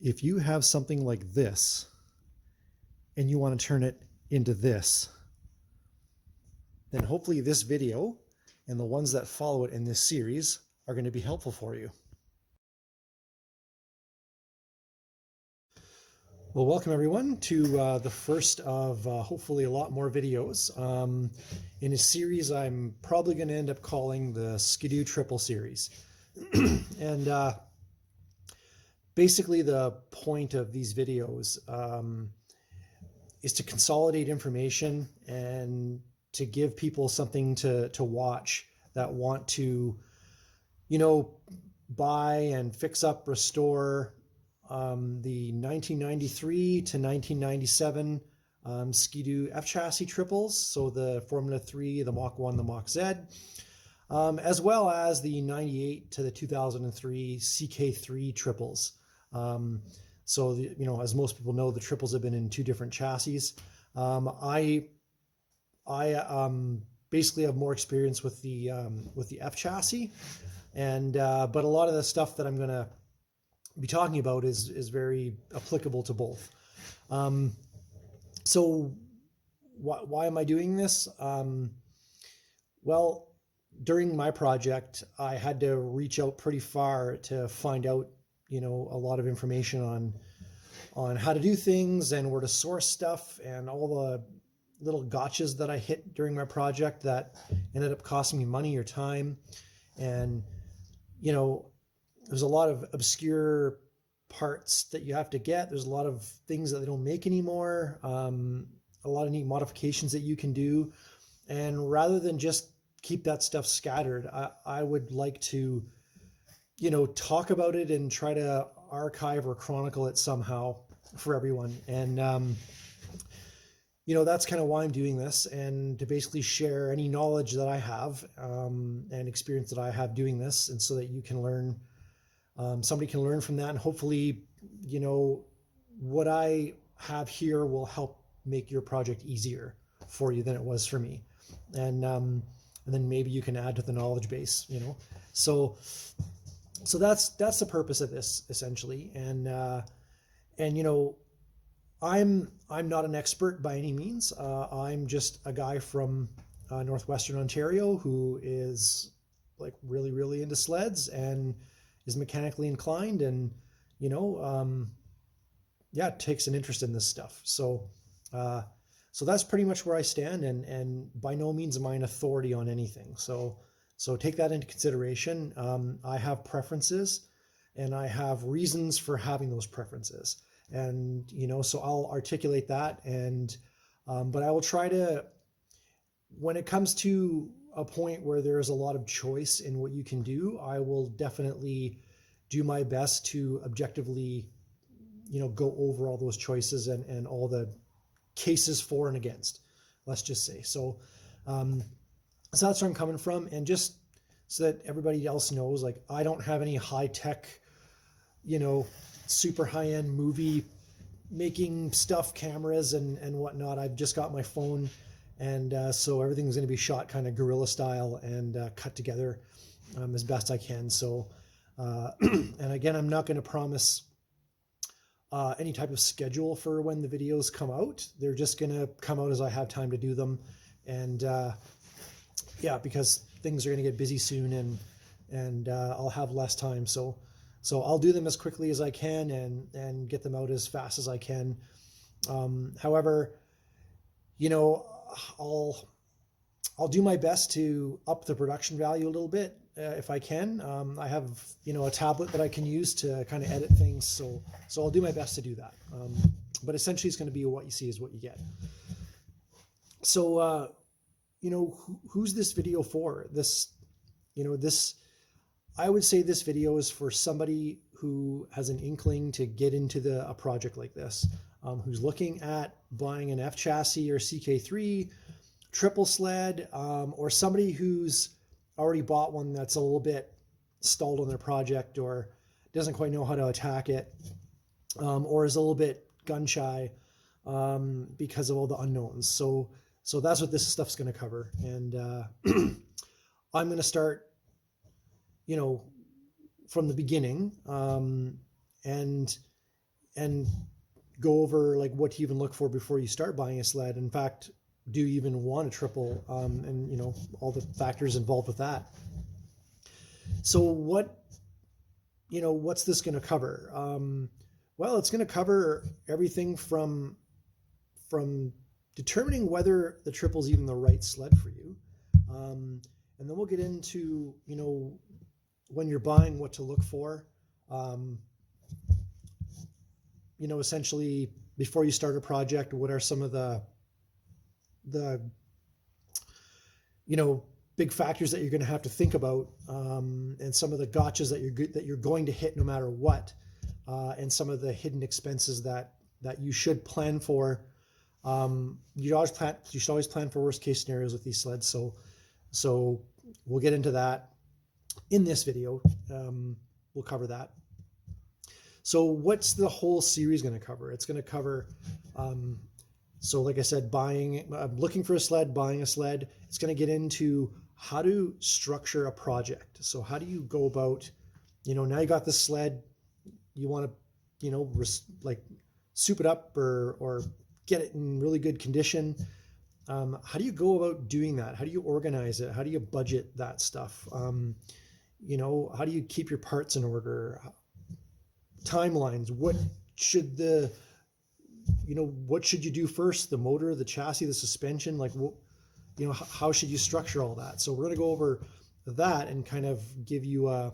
if you have something like this and you want to turn it into this, then hopefully this video and the ones that follow it in this series are going to be helpful for you. Well, welcome everyone to the first of hopefully a lot more videos in a series I'm probably going to end up calling the Skidoo Triple Series. And basically the point of these videos is to consolidate information and to give people something to watch that want to, buy and fix up, restore the 1993 to 1997 Skidoo Eff Chassis triples, so the Formula 3, the Mach 1, the Mach Z, as well as the 98 to the 2003 CK3 triples. So, as most people know, the triples have been in two different chassis. I basically have more experience with the Eff Chassis, and but a lot of the stuff that I'm going to be talking about is very applicable to both. So why am I doing this? Well, during my project, I had to reach out pretty far to find out, a lot of information on how to do things and where to source stuff, and all the little gotchas that I hit during my project that ended up costing me money or time. And, there's a lot of obscure parts that you have to get. There's a lot of things that they don't make anymore. A lot of neat modifications that you can do. And rather than just keep that stuff scattered, I would like to, talk about it and try to archive or chronicle it somehow for everyone. And, that's kind of why I'm doing this, and to basically share any knowledge that I have and experience that I have doing this, and so that you can learn, somebody can learn from that, and hopefully, what I have here will help make your project easier for you than it was for me. And then maybe you can add to the knowledge base, So that's the purpose of this, essentially. And I'm not an expert by any means. I'm just a guy from Northwestern Ontario who is like really, really into sleds and is mechanically inclined, and takes an interest in this stuff. So that's pretty much where I stand, and by no means am I an authority on anything. So take that into consideration. I have preferences, and I have reasons for having those preferences. And, so I'll articulate that, and, but I will try to, when it comes to a point where there is a lot of choice in what you can do, I will definitely do my best to objectively, go over all those choices and all the cases for and against, let's just say. So that's where I'm coming from. And just so that everybody else knows, like, I don't have any high tech, super high-end movie making stuff, cameras and whatnot. I've just got my phone, and so everything's going to be shot kind of guerrilla style and cut together as best I can. So and again, I'm not going to promise any type of schedule for when the videos come out. They're just going to come out as I have time to do them. And because things are going to get busy soon, and I'll have less time. So I'll do them as quickly as I can and get them out as fast as I can. However, I'll do my best to up the production value a little bit if I can. I have, a tablet that I can use to kind of edit things. So I'll do my best to do that. But essentially it's going to be what you see is what you get. So, who's this video for? I would say this video is for somebody who has an inkling to get into a project like this, who's looking at buying an Eff Chassis or CK3 triple sled, or somebody who's already bought one that's a little bit stalled on their project, or doesn't quite know how to attack it, or is a little bit gun shy because of all the unknowns. So that's what this stuff's going to cover. And I'm going to start, from the beginning, and and go over like what to even look for before you start buying a sled. In fact, do you even want a triple, and you know, all the factors involved with that. So what's this going to cover? Well, it's going to cover everything from determining whether the triple is even the right sled for you, and then we'll get into, you know, when you're buying, what to look for. You know, essentially before you start a project, what are some of the you know, big factors that you're going to have to think about, and some of the gotchas that you're going to hit no matter what, and some of the hidden expenses that you should plan for. You should always plan for worst case scenarios with these sleds. So we'll get into that in this video. We'll cover that. So what's the whole series going to cover? It's going to cover, so like I said, looking for a sled, buying a sled. It's going to get into how to structure a project. So how do you go about, you know, now you got the sled, you want to, you know, like soup it up or get it in really good condition. How do you go about doing that? How do you organize it? How do you budget that stuff? You know, how do you keep your parts in order? Timelines. What should you do first? The motor, the chassis, the suspension, like, you know, how should you structure all that? So we're going to go over that and kind of give you a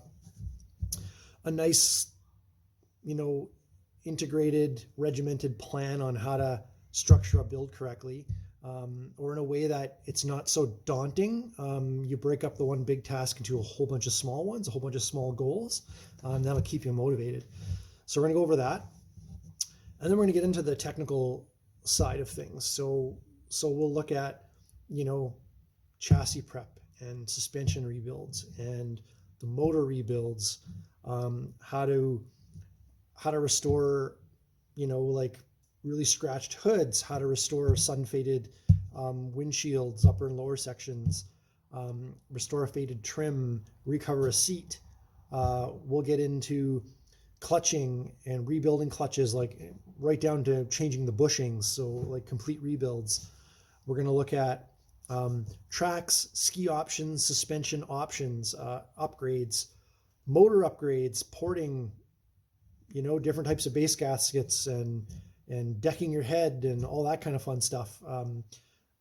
nice, you know, integrated, regimented plan on how to structure a build correctly, or in a way that it's not so daunting. You break up the one big task into a whole bunch of small ones, a whole bunch of small goals, and that'll keep you motivated. So we're going to go over that, and then we're going to get into the technical side of things. So we'll look at, you know, chassis prep and suspension rebuilds and the motor rebuilds, how to restore, you know, like really scratched hoods, how to restore sun faded windshields, upper and lower sections, restore a faded trim, recover a seat. We'll get into clutching and rebuilding clutches, like right down to changing the bushings, so like complete rebuilds. We're going to look at tracks, ski options, suspension options, upgrades, motor upgrades, porting, you know, different types of base gaskets and decking your head and all that kind of fun stuff.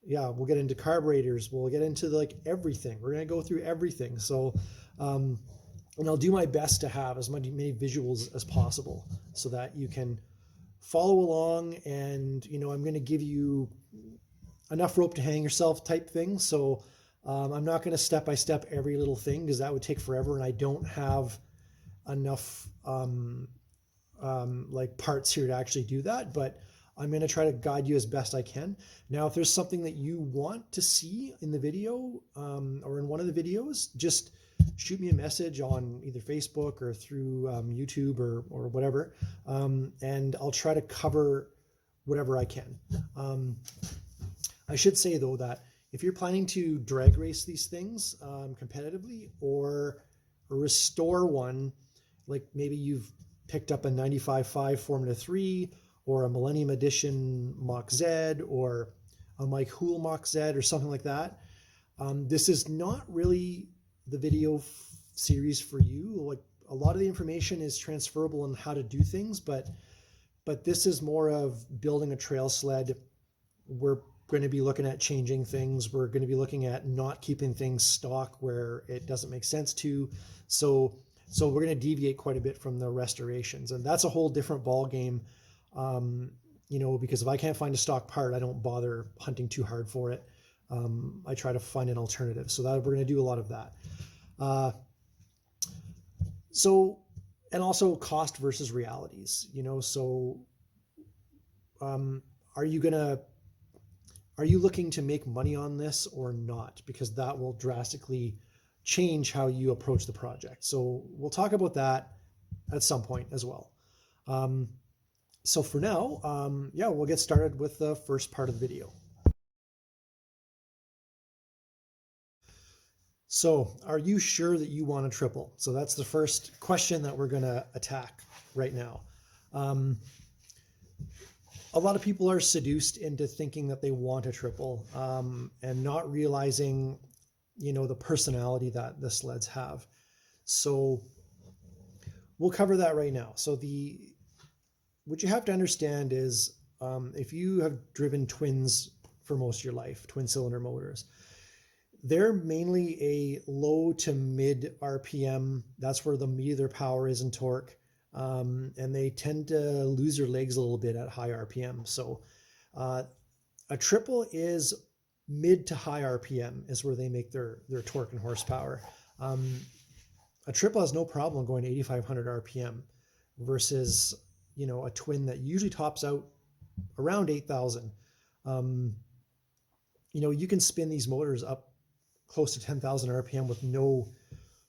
Yeah, we'll get into carburetors. We'll get into like everything. We're going to go through everything. So, and I'll do my best to have as many visuals as possible so that you can follow along. And, you know, I'm going to give you enough rope to hang yourself type thing. So I'm not going to step by step every little thing, because that would take forever, and I don't have enough like parts here to actually do that, but I'm going to try to guide you as best I can. Now, if there's something that you want to see in the video, or in one of the videos, just shoot me a message on either Facebook or through YouTube or whatever, and I'll try to cover whatever I can. I should say, though, that if you're planning to drag race these things competitively or restore one, like maybe you've picked up a 95.5 Formula 3 or a Millennium Edition Mach Z or a Mike Hool Mach Z or something like that, this is not really the video series for you. Like, a lot of the information is transferable on how to do things, but this is more of building a trail sled. We're going to be looking at changing things. We're going to be looking at not keeping things stock where it doesn't make sense to. So we're going to deviate quite a bit from the restorations, and that's a whole different ball game. You know, because if I can't find a stock part, I don't bother hunting too hard for it. I try to find an alternative. So that we're going to do a lot of that. And also cost versus realities, you know, so are you looking to make money on this or not? Because that will drastically change how you approach the project. So we'll talk about that at some point as well. So for now, yeah, we'll get started with the first part of the video. So are you sure that you want a triple? So that's the first question that we're going to attack right now. a lot of people are seduced into thinking that they want a triple, and not realizing, the personality that the sleds have. So we'll cover that right now. So what you have to understand is, if you have driven twins for most of your life, twin cylinder motors, they're mainly a low to mid RPM. That's where the meat of their power is in torque. And they tend to lose their legs a little bit at high RPM. So a triple is mid to high RPM is where they make their torque and horsepower. A triple has no problem going 8,500 RPM versus, a twin that usually tops out around 8,000. You can spin these motors up close to 10,000 RPM with no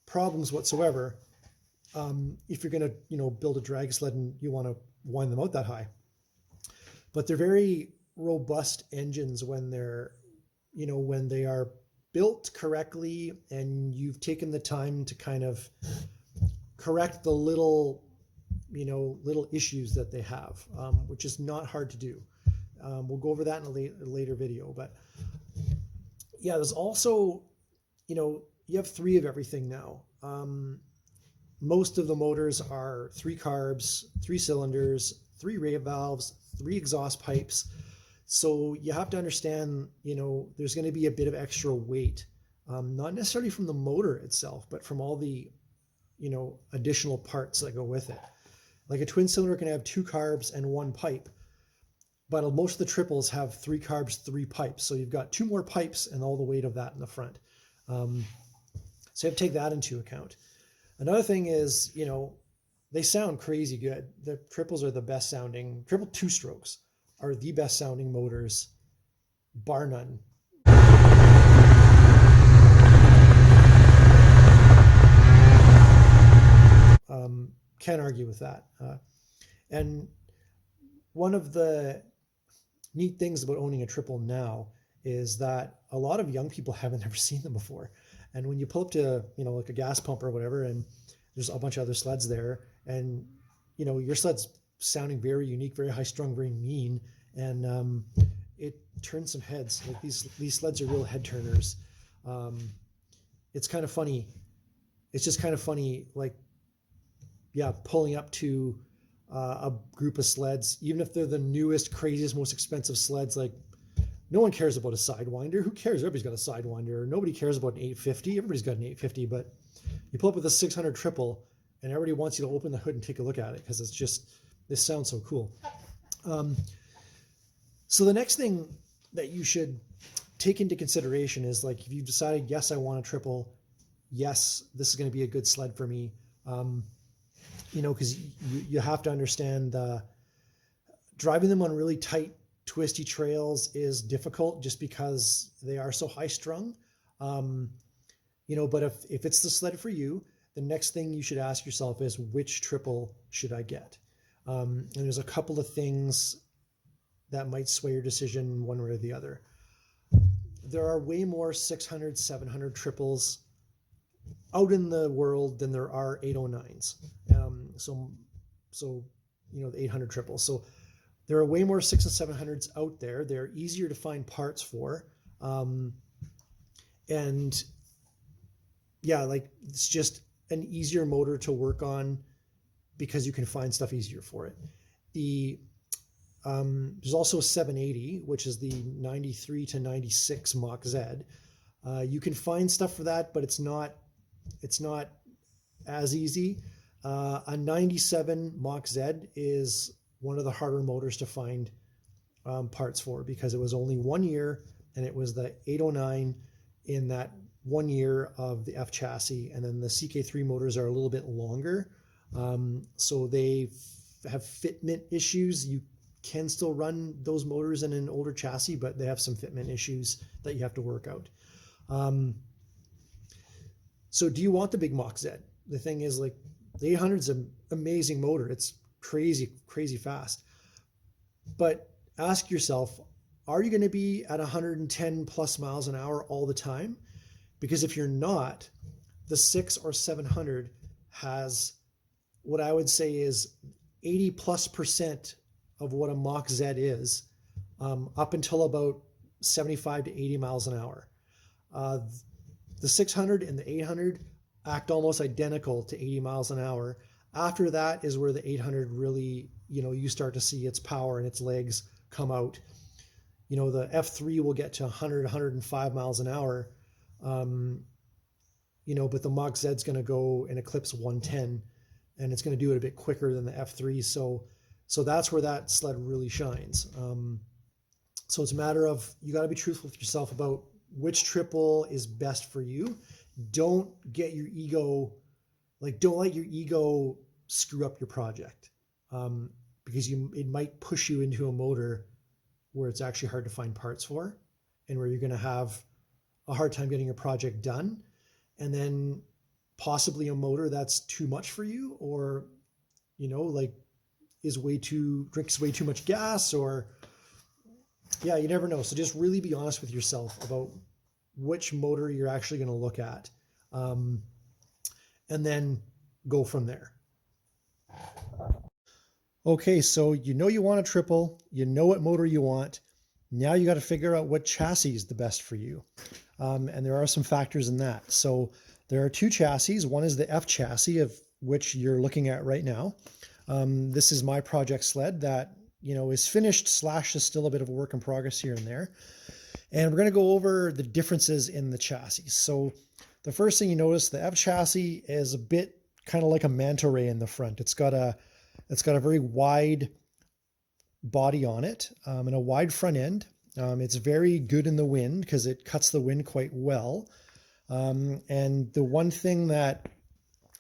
problems whatsoever. If you're going to, build a drag sled and you want to wind them out that high. But they're very robust engines when when they are built correctly and you've taken the time to kind of correct the little issues that they have, which is not hard to do. We'll go over that in a later video. But yeah, there's also, you have 3 of everything now. Most of the motors are 3 carbs, 3 cylinders, 3 rave valves, 3 exhaust pipes. So you have to understand, there's going to be a bit of extra weight, not necessarily from the motor itself, but from all the, additional parts that go with it. Like a twin cylinder can have 2 carbs and 1 pipe, but most of the triples have 3 carbs, 3 pipes. So you've got 2 more pipes and all the weight of that in the front. So you have to take that into account. Another thing is, they sound crazy good. The triples are the best sounding. Triple 2-strokes are the best sounding motors, bar none. Can't argue with that. And one of the neat things about owning a triple now is that a lot of young people haven't ever seen them before. And when you pull up to, like a gas pump or whatever, and there's a bunch of other sleds there, and, your sled's sounding very unique, very high strung, very mean, and it turns some heads. Like these sleds are real head turners. It's kind of funny. It's just kind of funny, like, yeah, pulling up to a group of sleds, even if they're the newest, craziest, most expensive sleds, like, no one cares about a Sidewinder. Who cares? Everybody's got a Sidewinder. Nobody cares about an 850. Everybody's got an 850, but you pull up with a 600 triple and everybody wants you to open the hood and take a look at it because it's just, this sounds so cool. So the next thing that you should take into consideration is, like, if you've decided, yes, I want a triple, yes, this is going to be a good sled for me. Because you have to understand driving them on really tight, twisty trails is difficult just because they are so high strung. But if it's the sled for you, the next thing you should ask yourself is, which triple should I get? And there's a couple of things that might sway your decision one way or the other. There are way more 600, 700 triples out in the world than there are 809s. So the 800 triples. So there are way more 600s and 700s out there. They're easier to find parts for. And yeah, like, it's just an easier motor to work on because you can find stuff easier for it. There's also a 780, which is the 93 to 96 Mach Z. You can find stuff for that, but it's not as easy. A 97 Mach Z is one of the harder motors to find parts for because it was only 1 year, and it was the 809 in that 1 year of the Eff Chassis. And then the CK3 motors are a little bit longer. So they have fitment issues. You can still run those motors in an older chassis, but they have some fitment issues that you have to work out. So do you want the big Mach Z? The thing is, like, the 800 is an amazing motor. It's crazy, crazy fast. But ask yourself, are you going to be at 110 plus miles an hour all the time? Because if you're not, the 6 or 700 has what I would say is 80+% of what a Mach Z is, up until about 75 to 80 miles an hour. The 600 and the 800 act almost identical to 80 miles an hour. After that is where the 800 really, you start to see its power and its legs come out. The F3 will get to 100, 105 miles an hour. But the Mach Z is going to go and eclipse 110, and it's going to do it a bit quicker than the F3. So that's where that sled really shines. So it's a matter of, you got to be truthful with yourself about which triple is best for you. Don't get your ego, don't let your ego screw up your project, because it might push you into a motor where it's actually hard to find parts for, and where you're going to have a hard time getting your project done. And then possibly a motor that's too much for you, or, drinks way too much gas, or you never know. So just really be honest with yourself about which motor you're actually going to look at, and then go from there. Okay, so you want a triple, what motor you want. Now you got to figure out what chassis is the best for you. And there are some factors in that. So there are two chassis. One is the Eff Chassis, of which you're looking at right now. This is my project sled that, is finished / is still a bit of a work in progress here and there. And we're going to go over the differences in the chassis. So the first thing you notice, the Eff Chassis is a bit kind of like a manta ray in the front. It's got a very wide body on it, and a wide front end. It's very good in the wind because it cuts the wind quite well. And the one thing that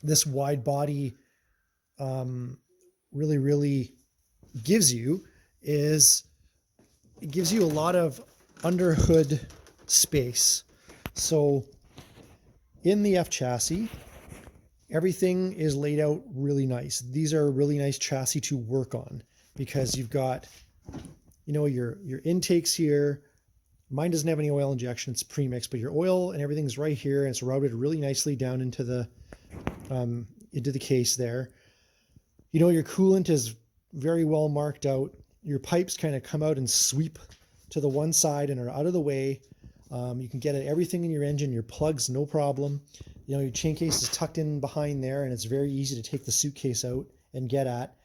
this wide body really gives you is it gives you a lot of underhood space. So in the Eff Chassis, everything is laid out really nice. These are a really nice chassis to work on because you've got, your intakes here. Mine doesn't have any oil injection, it's pre-mixed, but your oil and everything's right here, and it's routed really nicely down into the case there. Your coolant is very well marked out. Your pipes kind of come out and sweep to the one side and are out of the way. You can get at everything in your engine, your plugs, no problem. Your chain case is tucked in behind there, and it's very easy to take the suitcase out and get at.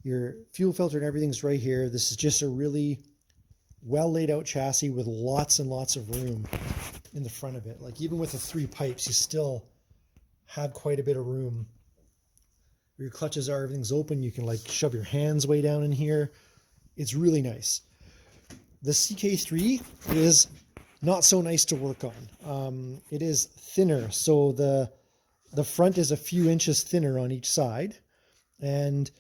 Your fuel filter and everything's right here. This is just a really well laid out chassis with lots and lots of room in the front of it. Even with the 3 pipes, you still have quite a bit of room. Where your clutches are, everything's open. You can shove your hands way down in here. It's really nice. The CK3 is not so nice to work on. It is thinner, so the front is a few inches thinner on each side, and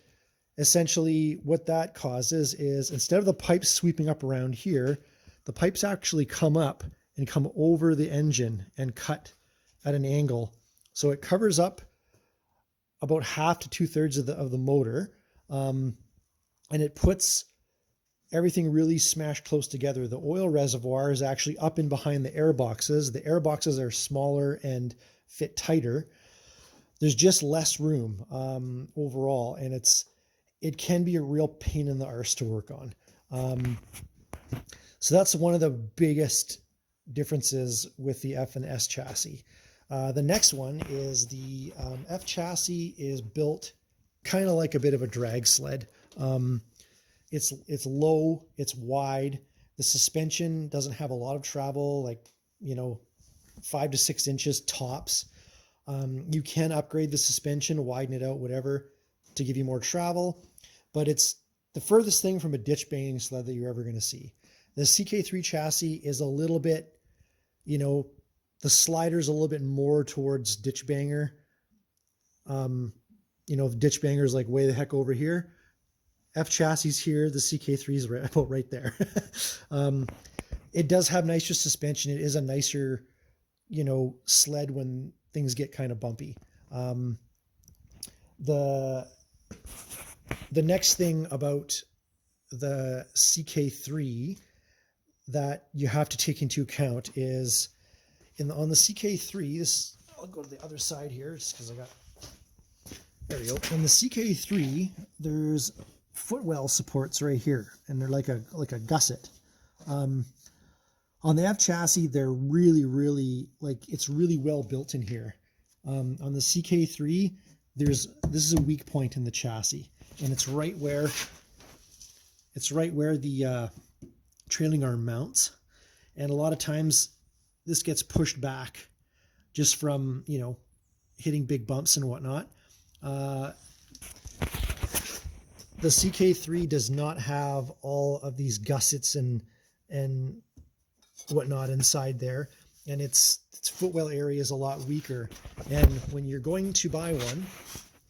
essentially what that causes is, instead of the pipes sweeping up around here, the pipes actually come up and come over the engine and cut at an angle. So it covers up about half to 2/3 of the motor, and it puts everything really smashed close together. The oil reservoir is actually up in behind the air boxes. The air boxes are smaller and fit tighter. There's just less room overall, and it can be a real pain in the arse to work on. So that's one of the biggest differences with the Eff and S chassis. The next one is the Eff Chassis is built kind of like a bit of a drag sled. It's low, it's wide. The suspension doesn't have a lot of travel, 5 to 6 inches tops. You can upgrade the suspension, widen it out, whatever, to give you more travel, but it's the furthest thing from a ditch banging sled that you're ever going to see. The CK3 chassis is a little bit, the slider's a little bit more towards ditch banger. Ditch banger's way the heck over here. Eff Chassis here, the CK3 is about right there. It does have nicer suspension. It is a nicer, sled when things get kind of bumpy. The next thing about the CK3 that you have to take into account is on the CK3, I'll go to the other side here just because there we go. On the CK3, there's footwell supports right here, and they're like a gusset. On the Eff Chassis, they're really like, it's really well built in here. On the CK3, this is a weak point in the chassis, and it's right where the trailing arm mounts, and a lot of times this gets pushed back just from, you know, hitting big bumps and whatnot. The CK3 does not have all of these gussets and whatnot inside there, and its footwell area is a lot weaker. And when you're going to buy one,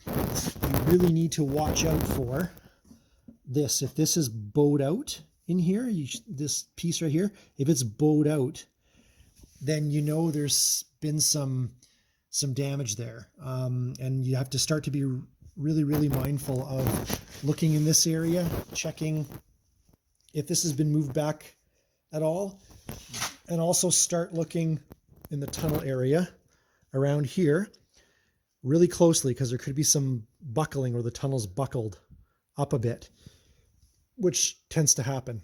you really need to watch out for this. If this is bowed out in here, this piece right here, if it's bowed out, then you know there's been some damage there, and you have to start to be really mindful of looking in this area, checking if this has been moved back at all, and also start looking in the tunnel area around here really closely, because there could be some buckling or the tunnel's buckled up a bit, which tends to happen.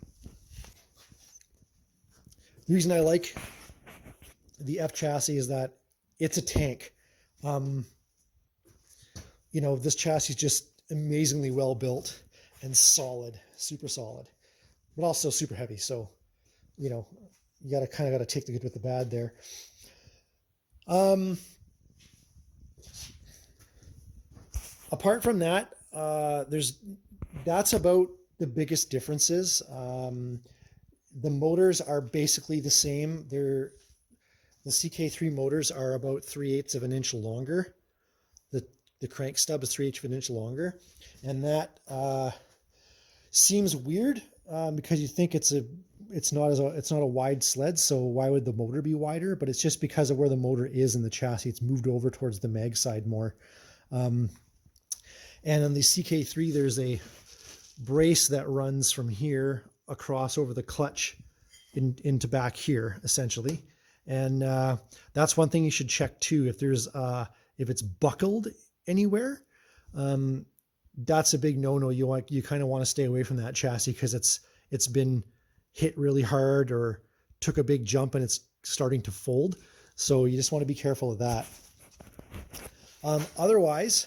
The reason I like the Eff Chassis is that it's a tank. You know, this chassis is just amazingly well built and solid, super solid, but also super heavy. So, you know, you kind of got to take the good with the bad there. Apart from that, that's about the biggest differences. The motors are basically the same. The CK3 motors are about 3/8 of an inch longer. The crank stub is 3/8 of an inch longer, and that seems weird because you think it's not a wide sled, so why would the motor be wider? But it's just because of where the motor is in the chassis. It's moved over towards the mag side more. And on the CK3, there's a brace that runs from here across over the clutch into back here, essentially. And that's one thing you should check too. If it's buckled anywhere, that's a big no-no. You kind of want to stay away from that chassis because it's been hit really hard or took a big jump and it's starting to fold. So you just want to be careful of that. Otherwise,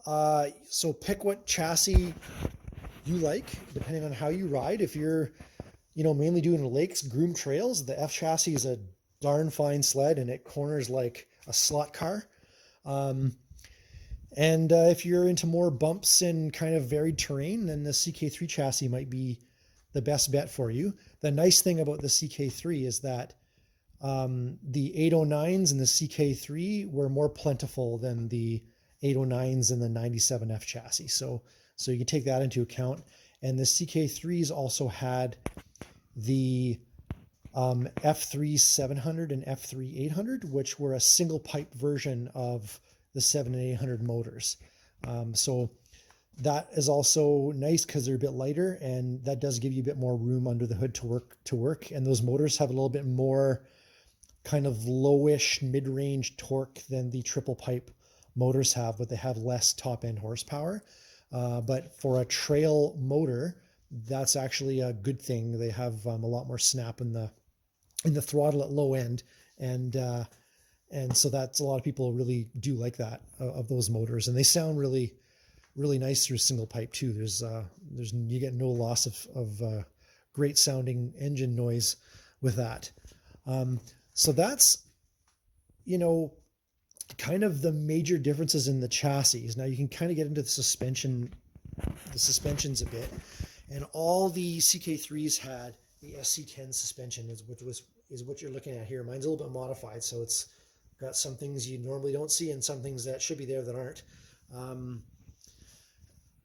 so pick what chassis you like, depending on how you ride. If you're, you know, mainly doing lakes, groomed trails, the Eff Chassis is a darn fine sled, and it corners like a slot car. And if you're into more bumps and kind of varied terrain, then the CK3 chassis might be the best bet for you. The nice thing about the CK3 is that the 809s and the CK3 were more plentiful than the 809s and the 97 Eff Chassis. So you can take that into account. And the CK3s also had the F3 700 and F3 800, which were a single pipe version of the 7 and 800 motors. So that is also nice because they're a bit lighter, and that does give you a bit more room under the hood to work. And those motors have a little bit more kind of lowish mid-range torque than the triple pipe motors have, but they have less top end horsepower. But for a trail motor, that's actually a good thing. They have a lot more snap in the throttle at low end, and so that's, a lot of people really do like that of those motors, and they sound really nice through single pipe too. You get no loss of great sounding engine noise with that. So that's, you know, kind of the major differences in the chassis. Now you can kind of get into the suspensions a bit, and all the CK3s had the SC10 suspension, is what you're looking at here. Mine's a little bit modified, so it's got some things you normally don't see and some things that should be there that aren't.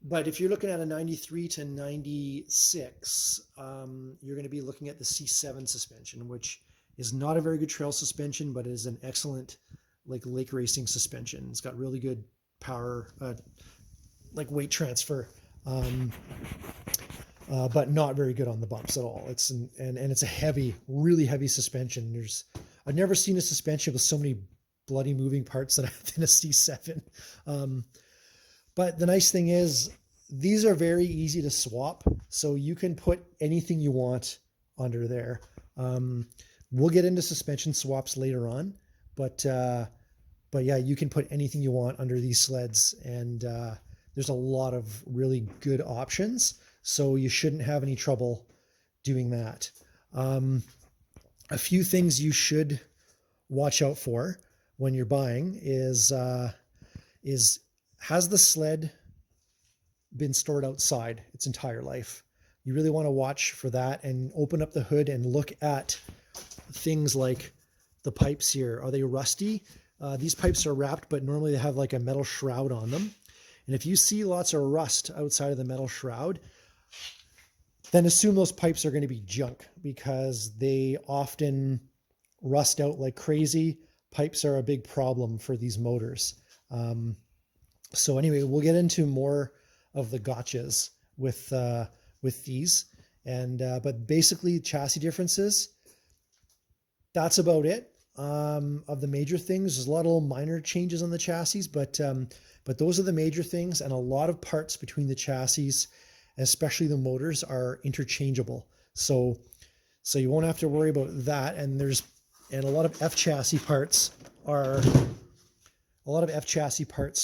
But if you're looking at a 93 to 96, you're going to be looking at the C7 suspension, which is not a very good trail suspension, but is an excellent like lake racing suspension. It's got really good power, like weight transfer, but not very good on the bumps at all. It's and it's a heavy, really heavy suspension. I've never seen a suspension with so many bloody moving parts than a C7. But the nice thing is these are very easy to swap, so you can put anything you want under there. We'll get into suspension swaps later on, but yeah, you can put anything you want under these sleds, and there's a lot of really good options, so you shouldn't have any trouble doing that. A few things you should watch out for when you're buying is has the sled been stored outside its entire life? You really want to watch for that and open up the hood and look at things like the pipes here. Are they rusty? These pipes are wrapped, but normally they have like a metal shroud on them. And if you see lots of rust outside of the metal shroud, then assume those pipes are going to be junk, because they often rust out like crazy. Pipes are a big problem for these motors. So anyway, we'll get into more of the gotchas with these, and but basically chassis differences, that's about it. Of the major things, there's a lot of little minor changes on the chassis, but those are the major things, and a lot of parts between the chassis, especially the motors, are interchangeable. So you won't have to worry about that. And a lot of Eff Chassis parts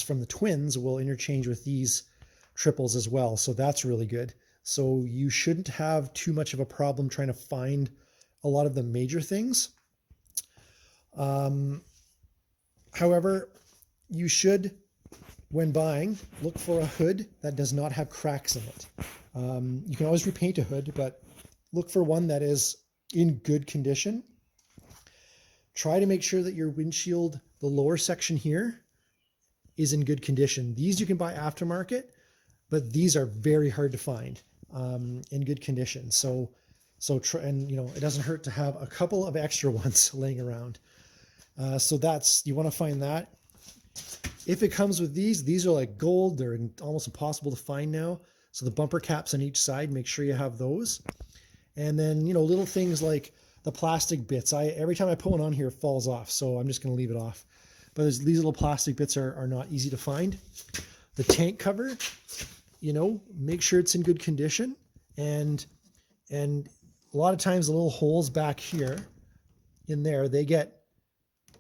from the twins will interchange with these triples as well. So that's really good. So you shouldn't have too much of a problem trying to find a lot of the major things. However, you should, when buying, look for a hood that does not have cracks in it. You can always repaint a hood, but look for one that is in good condition. Try to make sure that your windshield, the lower section here, is in good condition. These you can buy aftermarket, but these are very hard to find in good condition. So try, and it doesn't hurt to have a couple of extra ones laying around. So you want to find that. If it comes with these are like gold. They're almost impossible to find now. So the bumper caps on each side, make sure you have those. And then, little things like the plastic bits. Every time I put one on here, it falls off. So I'm just going to leave it off. But these little plastic bits are not easy to find. The tank cover, make sure it's in good condition. And a lot of times the little holes back here in there, they get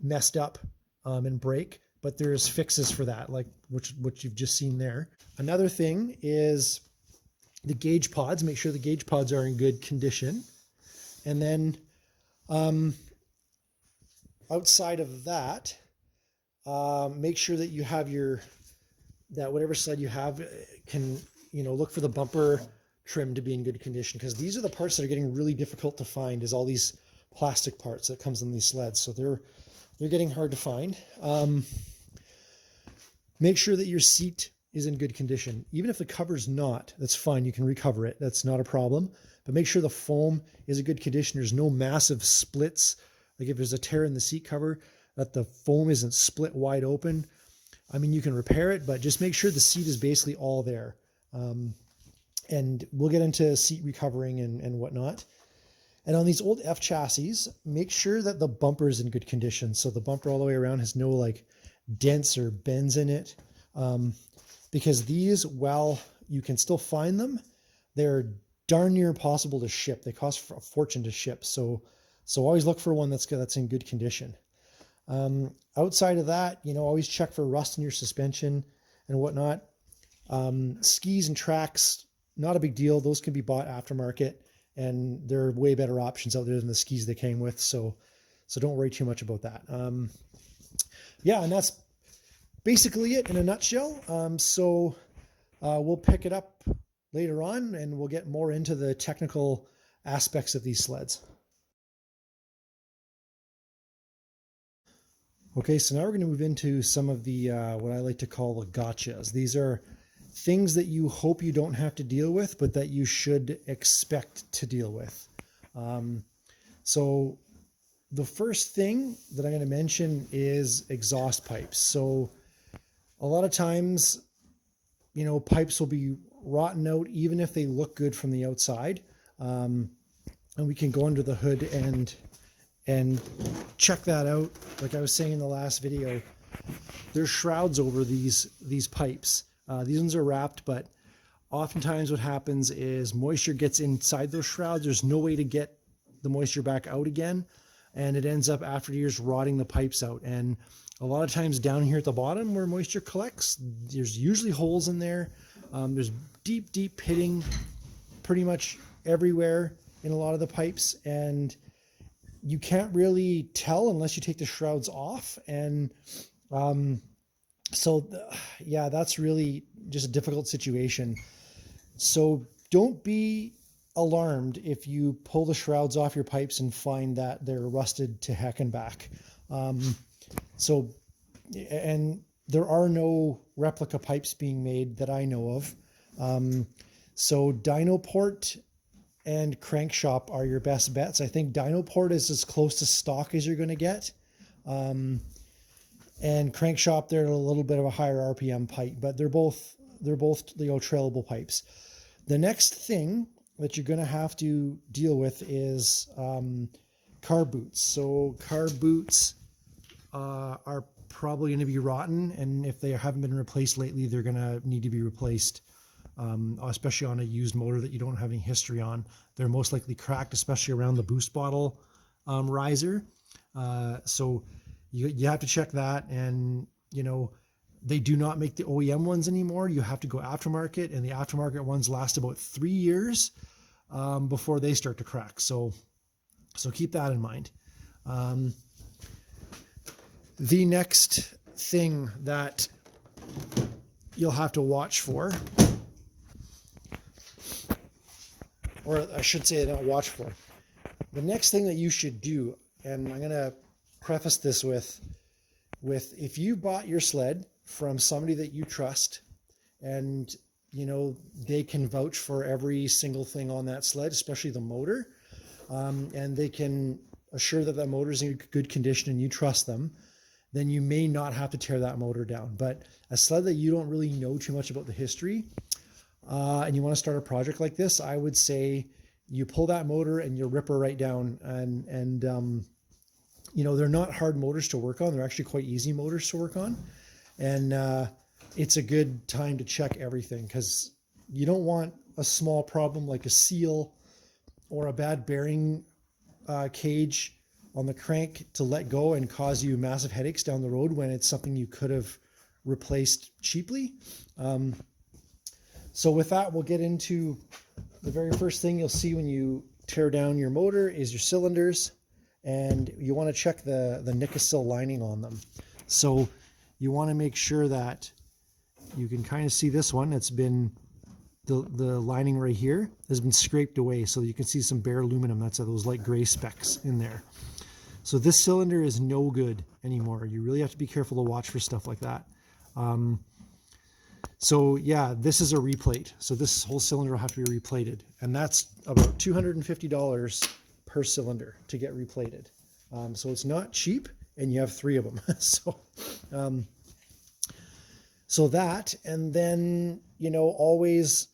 messed up and break, but there's fixes for that, like which you've just seen there. Another thing is the gauge pods. Make sure the gauge pods are in good condition. And then outside of that, make sure that you have whatever sled you have can, look for the bumper trim to be in good condition, because these are the parts that are getting really difficult to find, is all these plastic parts that comes in these sleds. So they're getting hard to find. Make sure that your seat is in good condition. Even if the cover's not, that's fine. You can recover it. That's not a problem. But make sure the foam is in good condition. There's no massive splits. Like if there's a tear in the seat cover, that the foam isn't split wide open. I mean, you can repair it, but just make sure the seat is basically all there. And we'll get into seat recovering and whatnot. And on these old Eff chassis, make sure that the bumper is in good condition. So the bumper all the way around has no like dents or bends in it. Because these, while you can still find them, they're darn near impossible to ship. They cost a fortune to ship. So always look for one that's in good condition. Outside of that, always check for rust in your suspension and whatnot. Skis and tracks, not a big deal. Those can be bought aftermarket, and there are way better options out there than the skis they came with. So don't worry too much about that. Yeah, and that's basically it in a nutshell. We'll pick it up later on, and we'll get more into the technical aspects of these sleds. Okay, so now we're going to move into some of the what I like to call the gotchas. These are things that you hope you don't have to deal with, but that you should expect to deal with. So the first thing that I'm going to mention is exhaust pipes. So a lot of times, pipes will be rotten out even if they look good from the outside. And we can go under the hood and check that out. Like I was saying in the last video, there's shrouds over these pipes. These ones are wrapped, but oftentimes what happens is moisture gets inside those shrouds. There's no way to get the moisture back out again. And it ends up after years rotting the pipes out. And a lot of times down here at the bottom where moisture collects, there's usually holes in there. There's deep, deep pitting pretty much everywhere in a lot of the pipes. And you can't really tell unless you take the shrouds off. And yeah, that's really just a difficult situation. So don't be alarmed if you pull the shrouds off your pipes and find that they're rusted to heck and back. And there are no replica pipes being made that I know of. So Dynoport and Crankshop are your best bets. I think Dynoport is as close to stock as you're going to get. And Crankshop, they're a little bit of a higher RPM pipe, but they're both trailable pipes. The next thing that you're going to have to deal with is car boots. So car boots are probably going to be rotten, and if they haven't been replaced lately, they're going to need to be replaced, especially on a used motor that you don't have any history on. They're most likely cracked, especially around the boost bottle riser. So you have to check that, and they do not make the OEM ones anymore. You have to go aftermarket, and the aftermarket ones last about 3 years before they start to crack. So keep that in mind. The next thing that you'll have to watch for, or I should say not watch for, the next thing that you should do, and I'm going to preface this with if you bought your sled from somebody that you trust, and they can vouch for every single thing on that sled, especially the motor, and they can assure that that motor is in good condition and you trust them, then you may not have to tear that motor down. But a sled that you don't really know too much about the history, and you want to start a project like this, I would say you pull that motor and you rip her right down. And they're not hard motors to work on. They're actually quite easy motors to work on. And it's a good time to check everything, because you don't want a small problem like a seal or a bad bearing cage on the crank to let go and cause you massive headaches down the road when it's something you could have replaced cheaply. So with that, we'll get into the very first thing you'll see when you tear down your motor is your cylinders, and you want to check the Nicosil lining on them. So you want to make sure that you can kind of see this one. It's been, the lining right here has been scraped away, so you can see some bare aluminum. That's those light gray specks in there. So this cylinder is no good anymore. You really have to be careful to watch for stuff like that. So yeah, this is a replate. So this whole cylinder will have to be replated, and that's about $250 per cylinder to get replated. So it's not cheap, and you have 3 of them. So that, and then, always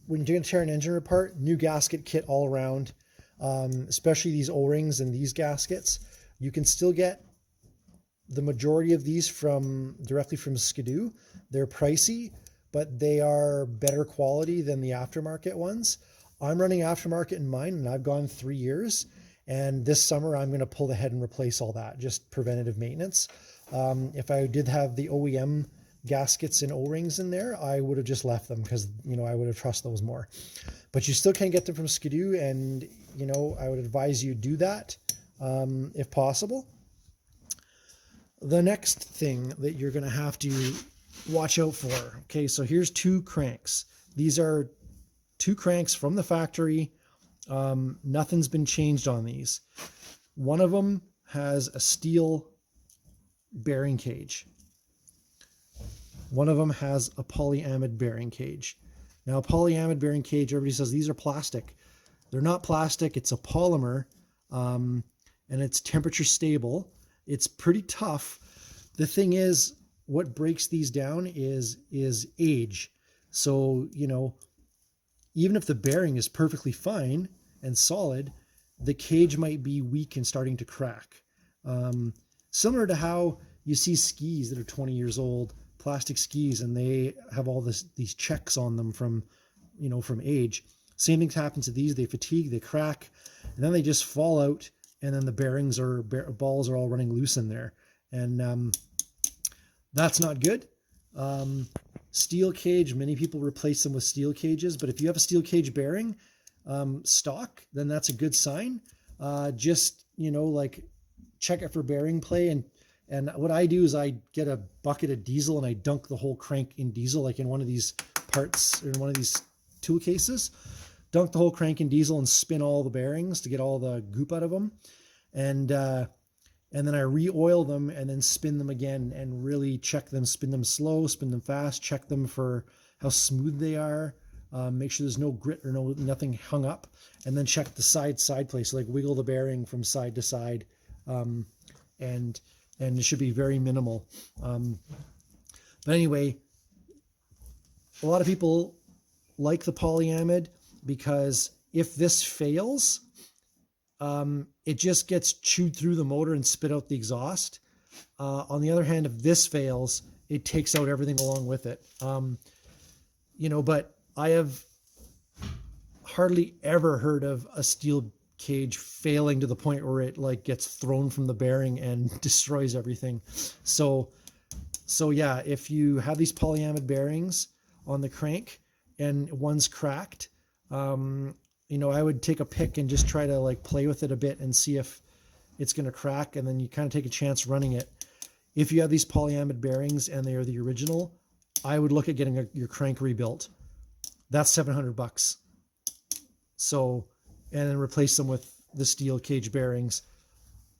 when you're going to tear an engine apart, new gasket kit all around, especially these O-rings and these gaskets. You can still get the majority of these directly from Skidoo. They're pricey, but they are better quality than the aftermarket ones. I'm running aftermarket in mine, and I've gone 3 years. And this summer, I'm going to pull the head and replace all that, just preventative maintenance. If I did have the OEM gaskets and O-rings in there, I would have just left them, because, I would have trusted those more. But you still can get them from Skidoo, and, I would advise you do that if possible. The next thing that you're going to have to watch out for. Okay, so here's 2 cranks. These are 2 cranks from the factory. Nothing's been changed on these. One of them has a steel bearing cage. One of them has a polyamide bearing cage. Now, a polyamide bearing cage, everybody says these are plastic. They're not plastic. It's a polymer, and it's temperature stable. It's pretty tough. The thing is, what breaks these down is age. So, even if the bearing is perfectly fine and solid, the cage might be weak and starting to crack. Similar to how you see skis that are 20 years old, plastic skis, and they have all these checks on them from from age. Same things happen to these. They fatigue, they crack, and then they just fall out, and then the bearings or balls are all running loose in there. And that's not good. Steel cage, many people replace them with steel cages, but if you have a steel cage bearing stock, then that's a good sign. Just, like check it for bearing play. And what I do is I get a bucket of diesel and I dunk the whole crank in diesel, like in one of these parts, or in one of these tool cases. Dunk the whole crank in diesel and spin all the bearings to get all the goop out of them. And then I re-oil them and then spin them again and really check them, spin them slow, spin them fast, check them for how smooth they are. Make sure there's no grit or nothing hung up, and then check the side place, like wiggle the bearing from side to side. And it should be very minimal. But anyway, a lot of people like the polyamide because if this fails, it just gets chewed through the motor and spit out the exhaust. On the other hand, if this fails, it takes out everything along with it. But I have hardly ever heard of a steel cage failing to the point where it like gets thrown from the bearing and destroys everything. So yeah, if you have these polyamide bearings on the crank and one's cracked, I would take a pick and just try to like play with it a bit and see if it's going to crack, and then you kind of take a chance running it. If you have these polyamide bearings and they are the original, I would look at getting your crank rebuilt. That's $700. So, and then replace them with the steel cage bearings.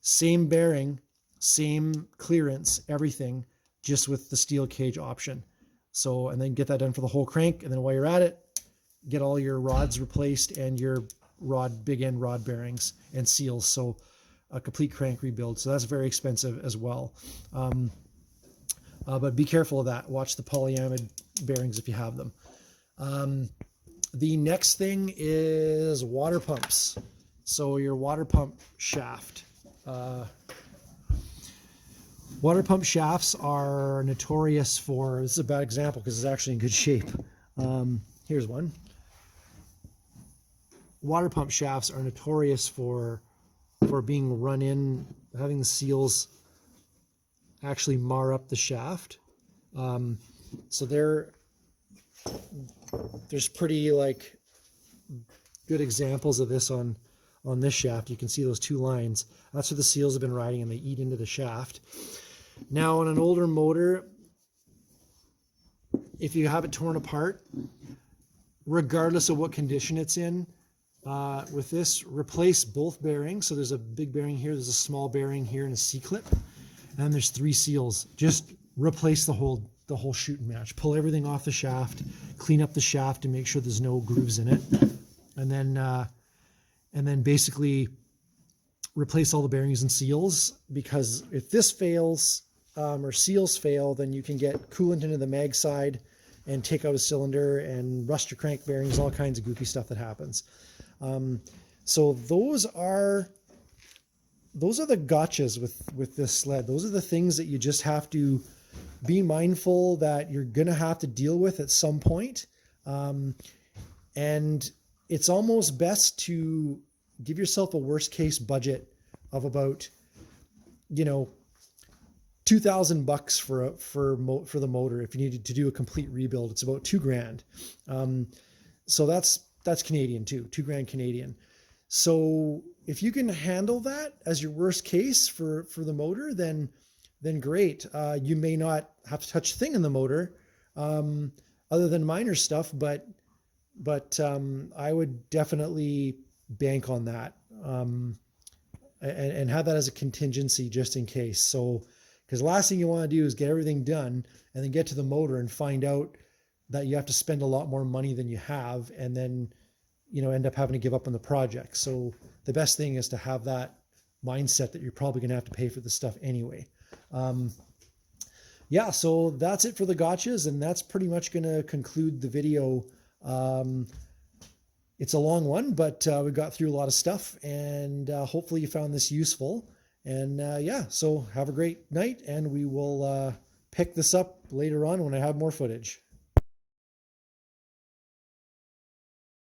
Same bearing, same clearance, everything, just with the steel cage option. So, and then get that done for the whole crank. And then while you're at it, get all your rods replaced and your big end rod bearings and seals. So a complete crank rebuild. So that's very expensive as well. But be careful of that. Watch the polyamide bearings if you have them. The next thing is water pumps. So your water pump shaft. Water pump shafts are notorious for, this is a bad example because it's actually in good shape. Here's one. Water pump shafts are notorious for being run in, having the seals actually mar up the shaft. So there's pretty like good examples of this on this shaft. You can see those two lines. That's where the seals have been riding and they eat into the shaft. Now on an older motor, if you have it torn apart, regardless of what condition it's in, with this, replace both bearings. So there's a big bearing here, there's a small bearing here, and a C-clip, and then there's 3 seals. Just replace the whole shoot and match. Pull everything off the shaft, clean up the shaft to make sure there's no grooves in it, and then basically replace all the bearings and seals. Because if this fails or seals fail, then you can get coolant into the mag side and take out a cylinder and rust your crank bearings, all kinds of goofy stuff that happens. So those are the gotchas with this sled. Those are the things that you just have to be mindful that you're going to have to deal with at some point. And it's almost best to give yourself a worst case budget of about, $2,000 for the motor. If you needed to do a complete rebuild, it's about $2,000. So that's Canadian too, $2,000 Canadian. So if you can handle that as your worst case for the motor, then great. You may not have to touch a thing in the motor, other than minor stuff, but I would definitely bank on that, and have that as a contingency just in case. So, because the last thing you want to do is get everything done and then get to the motor and find out that you have to spend a lot more money than you have, and then, end up having to give up on the project. So the best thing is to have that mindset that you're probably going to have to pay for this stuff anyway. Yeah, so that's it for the gotchas, and that's pretty much going to conclude the video. It's a long one, but we got through a lot of stuff, and hopefully you found this useful. And yeah, so have a great night, and we will pick this up later on when I have more footage.